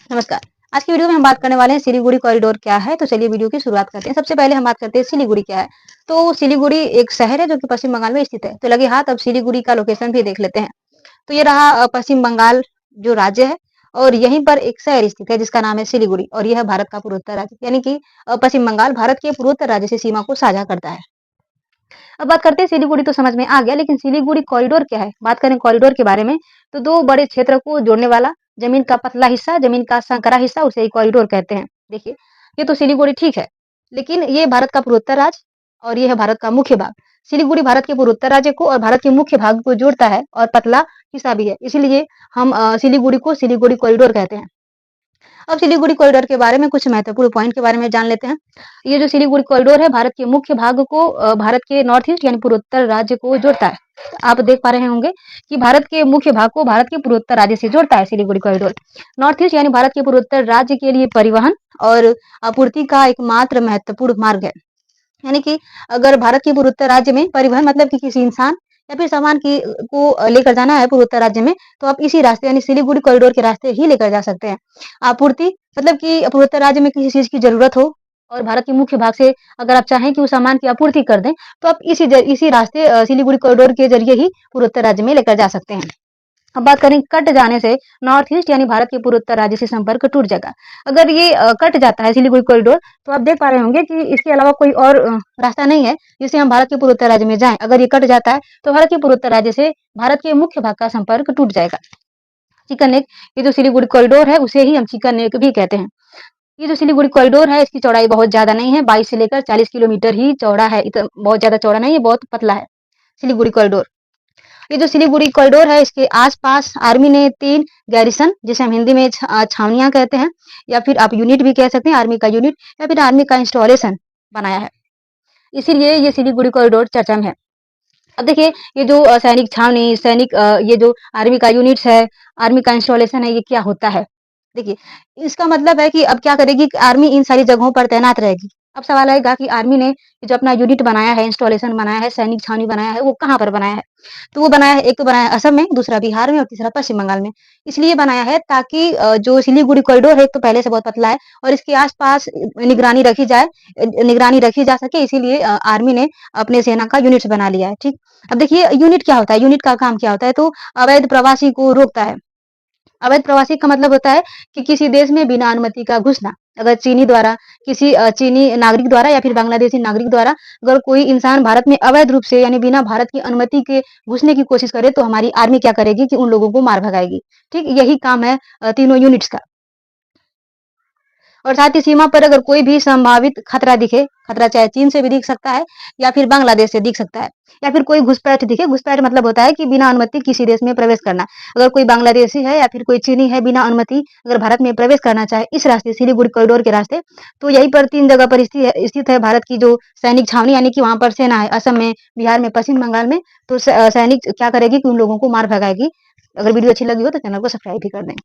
नमस्कार। आज की वीडियो में हम बात करने वाले हैं सिलीगुड़ी कॉरिडोर क्या है? तो चलिए वीडियो की शुरुआत करते हैं। सबसे पहले हम बात करते हैं सिलीगुड़ी क्या है? तो सिलीगुड़ी एक शहर है जो कि पश्चिम बंगाल में स्थित है। तो लगे हाथ अब सिलीगुड़ी का लोकेशन भी देख लेते हैं। तो ये रहा पश्चिम बंगाल जो राज्य है और यहीं पर एक शहर स्थित है जिसका नाम है सिलीगुड़ी और यह है भारत का पूर्वोत्तर राज्य यानी कि पश्चिम बंगाल भारत के पूर्वोत्तर राज्य से सीमा को साझा करता है। अब बात करते हैं सिलीगुड़ी तो समझ में आ गया लेकिन सिलीगुड़ी कॉरिडोर क्या है? बात करें कॉरिडोर के बारे में तो 2 बड़े क्षेत्र को जोड़ने वाला जमीन का पतला हिस्सा, जमीन का संकरा हिस्सा उसे ही कॉरिडोर कहते हैं। देखिए, ये तो सिलीगुड़ी ठीक है, लेकिन ये भारत का पूर्वोत्तर राज्य और ये है भारत का मुख्य भाग। सिलीगुड़ी भारत के पूर्वोत्तर राज्य को और भारत के मुख्य भाग को जोड़ता है और पतला हिस्सा भी है। इसीलिए हम सिलीगुड़ी को सिलीगुड़ी कॉरिडोर कहते हैं। अब सिलीगुड़ी कॉरिडोर के बारे में कुछ महत्वपूर्ण पॉइंट के बारे में जान लेते हैं। ये जो सिलीगुड़ी कॉरिडोर है भारत के मुख्य भाग को भारत के नॉर्थ ईस्ट यानी पूर्वोत्तर राज्य को जोड़ता है। आप देख पा रहे होंगे कि भारत के मुख्य भाग को भारत के पूर्वोत्तर राज्य से जोड़ता है सिलीगुड़ी कॉरिडोर। नॉर्थ ईस्ट यानी भारत के पूर्वोत्तर राज्य के लिए परिवहन और आपूर्ति का एकमात्र महत्वपूर्ण मार्ग है। यानी कि अगर भारत के पूर्वोत्तर राज्य में परिवहन मतलब कि किसी इंसान या फिर सामान की को लेकर जाना है पूर्वोत्तर राज्य में तो आप इसी रास्ते यानी सिलीगुड़ी कॉरिडोर के रास्ते ही लेकर जा सकते हैं। आपूर्ति मतलब कि पूर्वोत्तर राज्य में किसी चीज की जरूरत हो और भारत के मुख्य भाग से अगर आप चाहें कि उस सामान की आपूर्ति कर दें तो आप इसी रास्ते सिलीगुड़ी कॉरिडोर के जरिए ही पूर्वोत्तर राज्य में लेकर जा सकते हैं। अब बात करें कट जाने से नॉर्थ ईस्ट यानी भारत के पूर्वोत्तर राज्य से संपर्क टूट जाएगा। अगर ये कट जाता है सिलीगुड़ी कॉरिडोर तो आप देख पा रहे होंगे कि इसके अलावा कोई और रास्ता नहीं है जिससे हम भारत के पूर्वोत्तर राज्य में जाएं। अगर ये कट जाता है तो भारत के पूर्वोत्तर राज्य से भारत के मुख्य भाग का संपर्क टूट जाएगा। चिकन नेक ये जो सिलीगुड़ी कॉरिडोर है उसे ही हम चिकन नेक भी कहते हैं। ये जो सिलीगुड़ी कॉरिडोर है इसकी चौड़ाई बहुत ज्यादा नहीं है, 22 से लेकर 40 किलोमीटर ही चौड़ा है। बहुत ज्यादा चौड़ा नहीं है, बहुत पतला है सिलीगुड़ी कॉरिडोर। ये जो सिलीगुड़ी कॉरिडोर है इसके आसपास आर्मी ने 3 गैरिसन जिसे हम हिंदी में छावनियां कहते हैं या फिर आप यूनिट भी कह सकते हैं आर्मी का यूनिट या फिर आर्मी का इंस्टॉलेशन बनाया है। इसीलिए ये सिलीगुड़ी कॉरिडोर चर्चा में है। अब देखिए ये जो सैनिक छावनी ये जो आर्मी का यूनिट्स है, आर्मी का इंस्टॉलेशन है ये क्या होता है? देखिए, इसका मतलब है कि अब क्या करेगी कि आर्मी इन सारी जगहों पर तैनात रहेगी। अब सवाल आएगा कि आर्मी ने जो अपना यूनिट बनाया है, इंस्टॉलेशन बनाया है, सैनिक छावनी बनाया है, वो कहाँ पर बनाया है? तो वो बनाया है एक तो बनाया है असम में, दूसरा बिहार में और तीसरा पश्चिम बंगाल में। इसलिए बनाया है ताकि जो सिलीगुड़ी कॉरिडोर है एक तो पहले से बहुत पतला है और इसके आस-पास निगरानी रखी जा सके इसीलिए आर्मी ने अपने सेना का यूनिट्स बना लिया है, ठीक? अब देखिए यूनिट क्या होता है? यूनिट का काम क्या होता है? तो अवैध प्रवासी को रोकता है। अवैध प्रवासी का मतलब होता है कि किसी देश में बिना अनुमति का घुसना। अगर चीनी नागरिक द्वारा या फिर बांग्लादेशी नागरिक द्वारा अगर कोई इंसान भारत में अवैध रूप से यानी बिना भारत की अनुमति के घुसने की कोशिश करे तो हमारी आर्मी क्या करेगी कि उन लोगों को मार भगाएगी। ठीक? यही काम है तीनों यूनिट्स का। और साथ ही सीमा पर अगर कोई भी संभावित खतरा दिखे, खतरा चाहे चीन से भी दिख सकता है या फिर बांग्लादेश से दिख सकता है या फिर कोई घुसपैठ दिखे, घुसपैठ मतलब होता है कि बिना अनुमति किसी देश में प्रवेश करना। अगर कोई बांग्लादेशी है या फिर कोई चीनी है बिना अनुमति अगर भारत में प्रवेश करना चाहे इस रास्ते सिलीगुड़ी कॉरिडोर के रास्ते, तो यहीं पर 3 जगह पर स्थित है भारत की जो सैनिक छावनी यानी कि वहाँ पर सेना है, असम में, बिहार में, पश्चिम बंगाल में। तो सैनिक क्या करेगी कि उन लोगों को मार भगाएगी। अगर वीडियो अच्छी लगी हो तो चैनल को सब्सक्राइब भी कर दें।